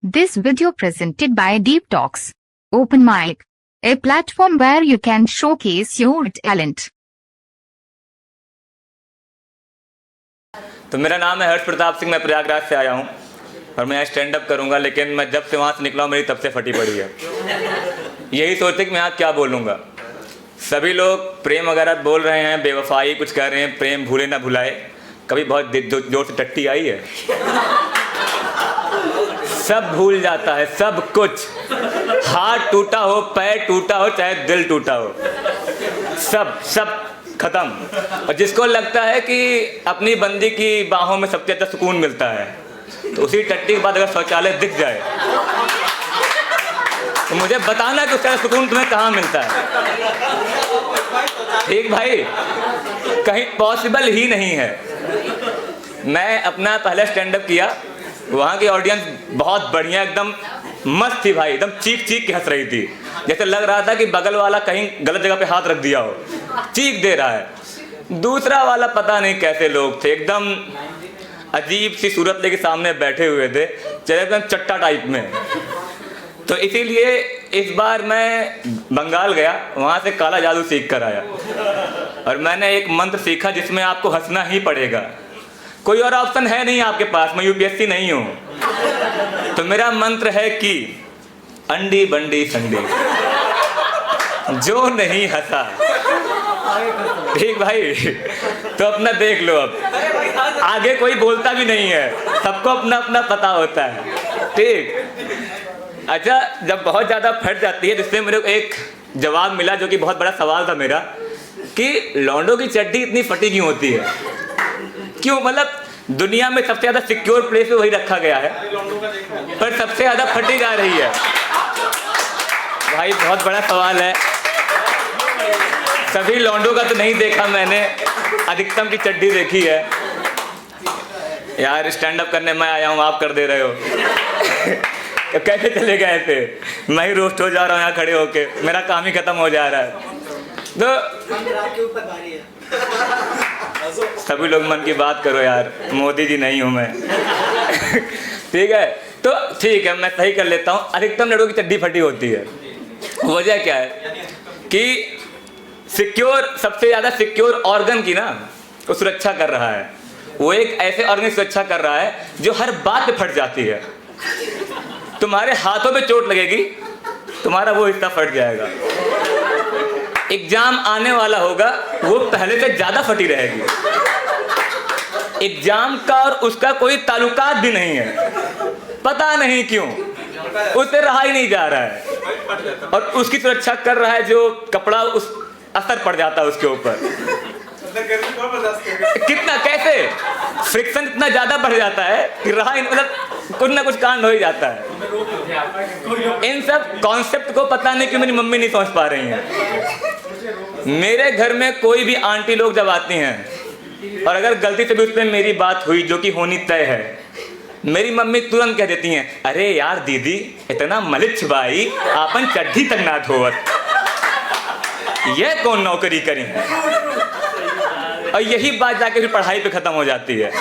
This video presented by Deep Talks, Open Mic, a platform where you can showcase your talent. तो मेरा नाम है हर्ष प्रताप सिंह, मैं प्रयागराज से आया हूँ और मैं यहाँ स्टैंड अप करूँगा, लेकिन मैं जब से वहाँ से निकला हूँ मेरी तब से फटी पड़ी है। यही सोचते कि मैं यहाँ क्या बोलूँगा। सभी लोग प्रेम वगैरह बोल रहे हैं, बेवफाई कुछ कह रहे हैं, प्रेम भूले ना भुलाए। कभी बहुत जोर से टट्टी आई है? सब भूल जाता है, सब कुछ। हाथ टूटा हो, पैर टूटा हो, चाहे दिल टूटा हो, सब खत्म। और जिसको लगता है कि अपनी बंदी की बाहों में सबसे अच्छा सुकून मिलता है, तो उसी टट्टी के बाद अगर शौचालय दिख जाए तो मुझे बताना कि उसका सुकून तुम्हें कहाँ मिलता है। ठीक भाई, कहीं पॉसिबल ही नहीं है। मैं अपना पहला स्टैंड अप किया, वहाँ की ऑडियंस बहुत बढ़िया, एकदम मस्त थी भाई, एकदम चीख के हंस रही थी। जैसे लग रहा था कि बगल वाला कहीं गलत जगह पे हाथ रख दिया हो, चीख दे रहा है। दूसरा वाला पता नहीं कैसे लोग थे, एकदम अजीब सी सूरत लेके सामने बैठे हुए थे, चले एकदम चट्टा टाइप में। तो इसीलिए इस बार मैं बंगाल गया, वहाँ से काला जादू सीख कर आया और मैंने एक मंत्र सीखा जिसमें आपको हंसना ही पड़ेगा। कोई और ऑप्शन है नहीं आपके पास, मैं यूपीएससी नहीं हूँ। तो मेरा मंत्र है कि अंडी बंडी संडी, जो नहीं हंसा। ठीक भाई, तो अपना देख लो। अब आगे कोई बोलता भी नहीं है, सबको अपना अपना पता होता है। ठीक, अच्छा, जब बहुत ज़्यादा फट जाती है, जिससे मेरे को एक जवाब मिला जो कि बहुत बड़ा सवाल था मेरा, कि लौंडों की चड्डी इतनी फटी क्यों होती है, क्यों? मतलब दुनिया में सबसे ज़्यादा सिक्योर प्लेस पे वही रखा गया है, पर सबसे ज़्यादा फटी जा रही है। भाई बहुत बड़ा सवाल है। सभी लौंडों का तो नहीं देखा मैंने, अधिकतम की चड्डी देखी है। यार स्टैंड अप करने मैं आया हूँ, आप कर दे रहे हो। कैसे चलेगा ऐसे? मैं ही रोस्ट हो जा रहा हूँ यहाँ खड़े होके, मेरा काम ही खत्म हो जा रहा है। तो सभी लोग मन की बात करो यार, मोदी जी नहीं हूँ मैं। ठीक है, तो ठीक है, मैं सही कर लेता हूँ। अधिकतम लड़कों की चड्डी फटी होती है। वजह क्या है कि सिक्योर, सबसे ज़्यादा सिक्योर ऑर्गन की ना वो सुरक्षा कर रहा है। वो एक ऐसे ऑर्गन की सुरक्षा कर रहा है जो हर बात पे फट जाती है। तुम्हारे हाथों पे चोट लगेगी, तुम्हारा वो हिस्सा फट जाएगा। एग्जाम आने वाला होगा, वो पहले से ज़्यादा फटी रहेगी। एग्जाम का और उसका कोई ताल्लुकात भी नहीं है, पता नहीं क्यों उससे रहा ही नहीं जा रहा है, और उसकी सुरक्षा कर रहा है जो कपड़ा, उस असर पड़ जाता है उसके ऊपर। कितना, कैसे फ्रिक्शन इतना ज्यादा बढ़ जाता है कि रहा, मतलब कुछ ना कुछ कांड हो ही जाता है। इन सब कॉन्सेप्ट को पता नहीं क्यों मेरी मम्मी नहीं समझ पा रही हैं। मेरे घर में कोई भी आंटी लोग जब आती हैं और अगर गलती से भी उसमें मेरी बात हुई जो कि होनी तय है, मेरी मम्मी तुरंत कह देती हैं, अरे यार दीदी, इतना मलिच्छ भाई, आपन चड्ढी तक ना धोवत, यह कौन नौकरी करी। और यही बात जाके फिर पढ़ाई पे खत्म हो जाती है।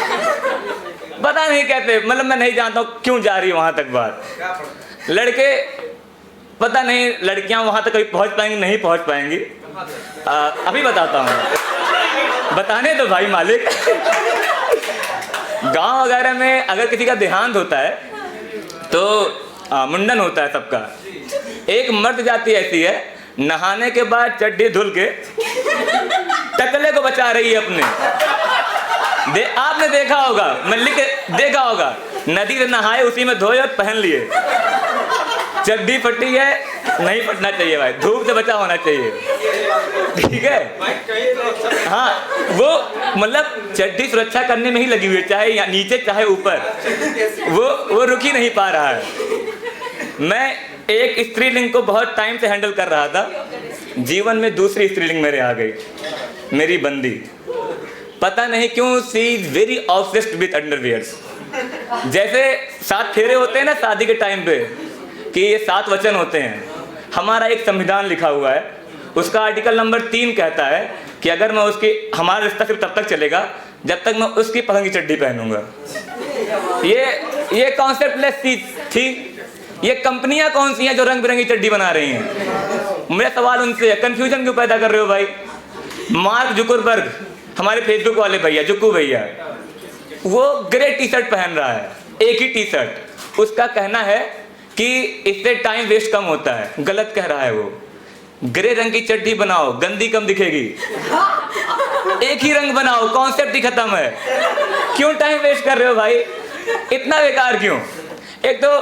पता नहीं कहते, मतलब मैं नहीं जानता हूँ क्यों जा रही है वहाँ तक बात। लड़के पता नहीं, लड़कियाँ वहाँ तक कभी पहुँच पाएंगी, नहीं पहुँच पाएंगी। अभी बताता हूँ, बताने दो भाई मालिक। गांव वगैरह में अगर किसी का देहांत होता है तो मुंडन होता है सबका। एक मर्द जाति ऐसी है, नहाने के बाद चड्डी धुल के टकले को बचा रही है अपने। आपने देखा होगा, मैं लिख देखा होगा, नदी से नहाए, उसी में धोए और पहन लिए। चड्डी फटी है, नहीं फटना चाहिए भाई, धूप से बचा होना चाहिए। ठीक है, हाँ, वो मतलब चड्डी सुरक्षा करने में ही लगी हुई है, चाहे नीचे चाहे ऊपर, वो रुक ही नहीं पा रहा है। मैं एक स्त्रीलिंग को बहुत टाइम से हैंडल कर रहा था, जीवन में दूसरी स्त्रीलिंग मेरे आ गई, मेरी बंदी। पता नहीं क्यों she is very obsessed with underwears. जैसे 7 फेरे होते हैं ना शादी के टाइम पे, कि ये 7 वचन होते हैं। हमारा एक संविधान लिखा हुआ है, उसका आर्टिकल नंबर 3 कहता है कि अगर मैं उसकी, हमारा रिश्ता सिर्फ तब तक चलेगा जब तक मैं उसकी पसंद की चड्डी पहनूंगा। ये कॉन्सेप्ट लेस चीज थी, ये कंपनियां कौन सी हैं जो रंग बिरंगी चड्डी बना रही हैं? मेरा सवाल उनसे है, कंफ्यूजन क्यों पैदा कर रहे हो भाई? मार्क जुकरबर्ग, हमारे फेसबुक वाले भैया, जुक्कू भैया, वो ग्रे टी शर्ट पहन रहा है, एक ही टी शर्ट। उसका कहना है कि इससे टाइम वेस्ट कम होता है। गलत कह रहा है वो। ग्रे रंग की चड्डी बनाओ, गंदी कम दिखेगी। एक ही रंग बनाओ, कॉन्सेप्ट ही खत्म है। क्यों टाइम वेस्ट कर रहे हो भाई? इतना बेकार क्यों? एक तो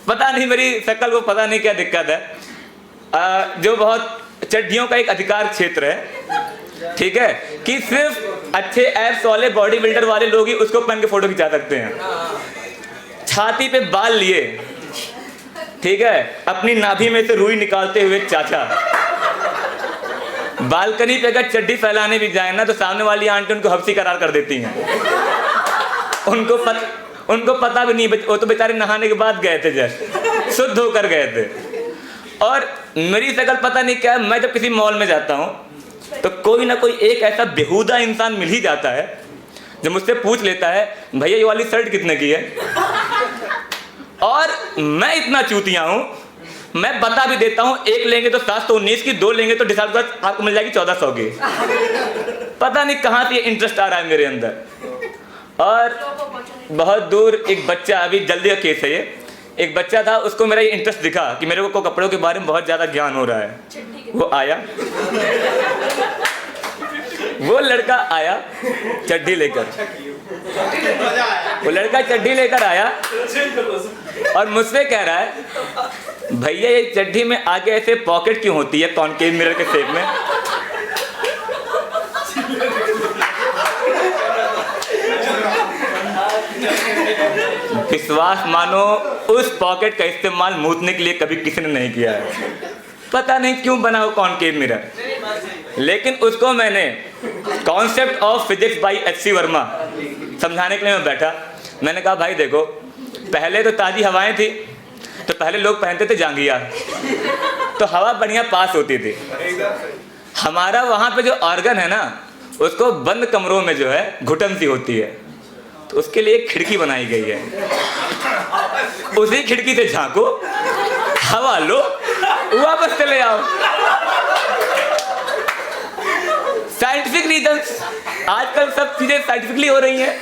पता नहीं, मेरी शक्ल को पता नहीं क्या दिक्कत है, जो बहुत चड्डियों का एक अधिकार क्षेत्र है, ठीक है, कि सिर्फ अच्छे एब्स वाले बॉडी बिल्डर वाले लोग ही उसको पहन के फोटो खिंचा सकते हैं। छाती पे बाल लिए, ठीक है, अपनी नाभि में से रुई निकालते हुए चाचा, बालकनी पे अगर चड्डी फैलाने भी जाए ना तो सामने वाली आंटी उनको हफ्सी करार कर देती हैं। उनको पता भी नहीं, वो तो बेचारे नहाने के बाद गए थे, जस्ट शुद्ध होकर गए थे। और मेरी शक्ल पता नहीं क्या है, मैं जब किसी मॉल में जाता हूँ तो कोई ना कोई एक ऐसा बेहुदा इंसान मिल ही जाता है जो मुझसे पूछ लेता है, भैया ये वाली शर्ट कितने की है? और मैं इतना चूतिया हूँ, मैं बता भी देता हूँ, एक लेंगे तो 719 की, दो लेंगे तो डिस्काउंट पर आपको मिल जाएगी 1400 की। पता नहीं कहाँ से ये इंटरेस्ट आ रहा है मेरे अंदर। और बहुत दूर एक बच्चा, अभी जल्दी का केस है ये, एक बच्चा था, उसको मेरा ये इंटरेस्ट दिखा कि मेरे को कपड़ों के बारे में बहुत ज़्यादा ज्ञान हो रहा है। वो आया, वो लड़का आया चड्डी लेकर, वो लड़का चड्डी लेकर आया और मुझसे कह रहा है, भैया ये चड्डी में आगे ऐसे पॉकेट क्यों होती है कॉनकेव मिरर के शेप में? विश्वास मानो, उस पॉकेट का इस्तेमाल मूतने के लिए कभी किसी ने नहीं किया है। पता नहीं क्यों बना हो कॉनकेव मिरर, लेकिन उसको मैंने concept of physics by H C. Verma समझाने के लिए मैं बैठा। मैंने कहा भाई देखो, पहले तो ताज़ी हवाएं थी, तो पहले लोग पहनते थे जांघिया, तो हवा बढ़िया पास होती थी। हमारा वहाँ पे जो ऑर्गन है ना, उसको बंद कमरों में जो है घुटन सी होती है, तो उसके लिए एक खिड़की बनाई गई है। उसी खिड़की से झांको, हवा लो, वापस चले आओ। साइंटिफिक रीजंस, आजकल सब चीजें साइंटिफिकली हो रही हैं,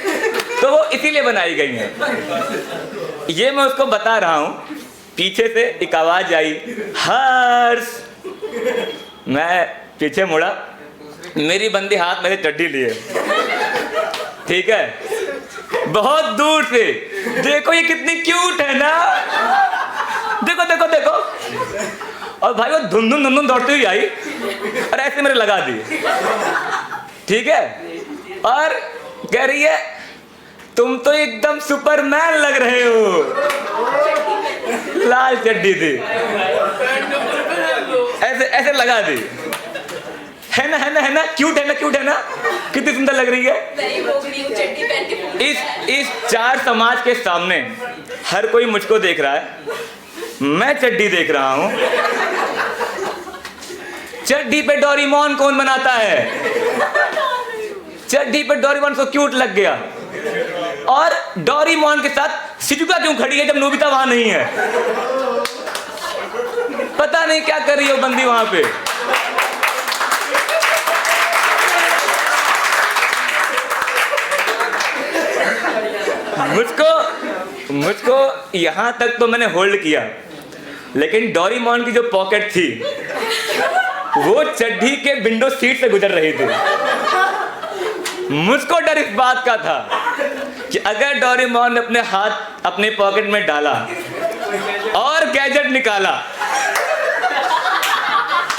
तो वो इसीलिए बनाई गई हैं। ये मैं उसको बता रहा हूँ, पीछे से एक आवाज आई, हर्ष। मैं पीछे मुड़ा, मेरी बंदी हाथ में चड्डी लिए, ठीक है, बहुत दूर से, देखो ये कितनी क्यूट है ना, देखो देखो देखो। और भाई वो धुम धुम धुम धुम दौड़ती हुई आई और ऐसे मेरे लगा दी, ठीक है, और कह रही है तुम तो एकदम सुपरमैन लग रहे हो। लाल चड्डी थी, ऐसे ऐसे लगा दी, है ना, है ना, है ना, क्यूट है ना, क्यूट है ना, कितनी सुंदर लग रही है। इस चार समाज के सामने हर कोई मुझको देख रहा है, मैं चड्डी देख रहा हूं। चड्डी पे डोरेमोन कौन बनाता है? चड्डी पे डोरेमोन को क्यूट लग गया, और डोरेमोन के साथ शिजुका क्यों खड़ी है जब नोबिता वहां नहीं है? पता नहीं क्या कर रही है बंदी वहां पे। मुझको यहां तक तो मैंने होल्ड किया, लेकिन डोरेमोन की जो पॉकेट थी वो चड्डी के विंडो सीट से गुजर रही थी। मुझको डर इस बात का था कि अगर डोरेमोन ने अपने हाथ अपने पॉकेट में डाला और गैजेट निकाला,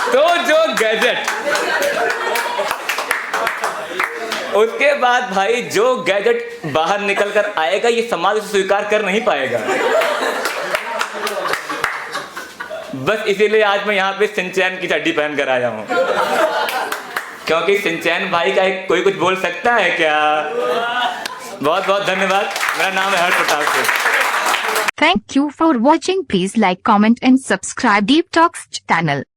तो जो गैजेट, उसके बाद भाई जो गैजेट बाहर निकल कर आएगा, ये समाज उसे स्वीकार कर नहीं पाएगा। बस इसीलिए आज मैं यहाँ पे सिंचैन की चड्डी पहन कर आया हूँ, क्योंकि सिंचैन भाई का कोई कुछ बोल सकता है क्या? बहुत बहुत धन्यवाद। मेरा नाम है हर्ष Pratap. Thank you for watching. Please like, comment and subscribe Deep Talks channel.